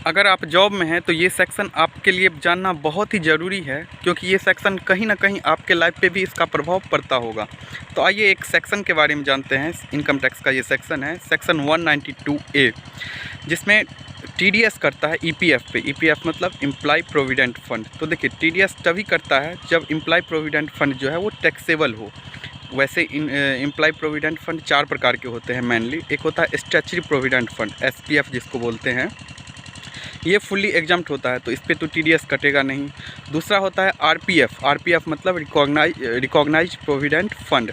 अगर आप जॉब में हैं तो ये सेक्शन आपके लिए जानना बहुत ही ज़रूरी है, क्योंकि ये सेक्शन कहीं ना कहीं आपके लाइफ पे भी इसका प्रभाव पड़ता होगा। तो आइए एक सेक्शन के बारे में जानते हैं। इनकम टैक्स का ये सेक्शन है, सेक्शन 192A, जिसमें टीडीएस करता है ईपीएफ पे। ईपीएफ मतलब एम्प्लॉय प्रोविडेंट फंड। तो देखिए, टीडीएस तभी करता है जब एम्प्लॉय प्रोविडेंट फंड जो है वो टैक्सेबल हो। वैसे एम्प्लॉय प्रोविडेंट फंड 4 प्रकार के होते हैं मेनली। एक होता है स्टैच्यूटरी प्रोविडेंट फंड, एसपीएफ जिसको बोलते हैं, ये फुल्ली एग्जम्प्ट होता है, तो इस पर तो टीडीएस कटेगा नहीं। दूसरा होता है आरपीएफ। आरपीएफ मतलब रिकॉग्नाइज प्रोविडेंट फंड।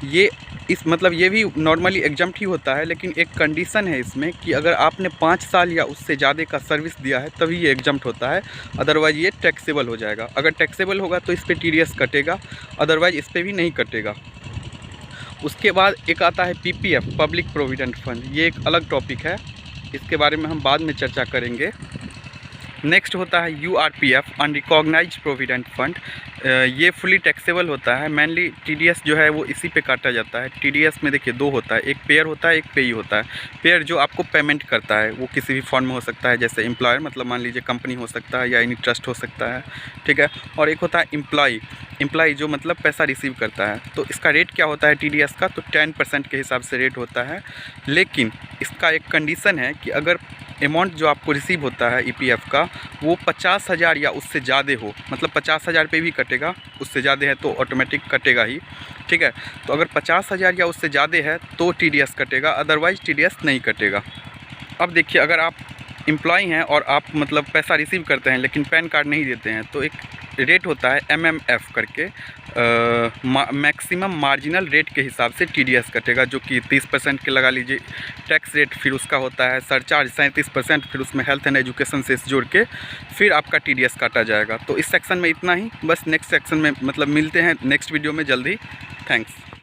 ये ये भी नॉर्मली एग्जम्प्ट ही होता है, लेकिन एक कंडीशन है इसमें कि अगर आपने 5 साल या उससे ज़्यादा का सर्विस दिया है तभी ये एग्जम्प्ट होता है, अदरवाइज़ ये टैक्सेबल हो जाएगा। अगर टैक्सेबल होगा तो इस पर टीडीएस कटेगा, अदरवाइज़ इस पर भी नहीं कटेगा। उसके बाद एक आता है पीपीएफ, पब्लिक प्रोविडेंट फंड। ये एक अलग टॉपिक है, इसके बारे में हम बाद में चर्चा करेंगे। नेक्स्ट होता है यूआरपीएफ, अनरिकॉग्नाइज प्रोविडेंट फंड। ये फुली टैक्सेबल होता है। मेनली टीडीएस जो है वो इसी पे काटा जाता है। टीडीएस में देखिए 2 होता है, एक पेयर होता है, एक पेई होता है। पेयर जो आपको पेमेंट करता है, वो किसी भी फॉर्म में हो सकता है, जैसे एम्प्लॉयर मतलब मान लीजिए कंपनी हो सकता है या एनी ट्रस्ट हो सकता है, ठीक है। और एक होता है एम्प्लॉय जो मतलब पैसा रिसीव करता है। तो इसका रेट क्या होता है टीडीएस का, तो 10% के हिसाब से रेट होता है। लेकिन इसका एक कंडीशन है कि अगर अमाउंट जो आपको रिसीव होता है ईपीएफ का वो 50,000 या उससे ज़्यादा हो, मतलब 50,000 पे भी कटेगा, उससे ज़्यादा है तो ऑटोमेटिक कटेगा ही, ठीक है। तो अगर 50,000 या उससे ज़्यादा है तो टीडीएस कटेगा, अदरवाइज़ टीडीएस नहीं कटेगा। अब देखिए, अगर आप एम्प्लॉय हैं और आप मतलब पैसा रिसीव करते हैं लेकिन पैन कार्ड नहीं देते हैं, तो एक रेट होता है एमएमएफ करके, मैक्सिमम मार्जिनल रेट के हिसाब से टीडीएस कटेगा, जो कि 30% के लगा लीजिए टैक्स रेट। फिर उसका होता है सरचार्ज 37%, फिर उसमें हेल्थ एंड एजुकेशन से जोड़ के फिर आपका टीडीएस काटा जाएगा। तो इस सेक्शन में इतना ही, बस नेक्स्ट सेक्शन में मतलब मिलते हैं नेक्स्ट वीडियो में जल्दी। थैंक्स।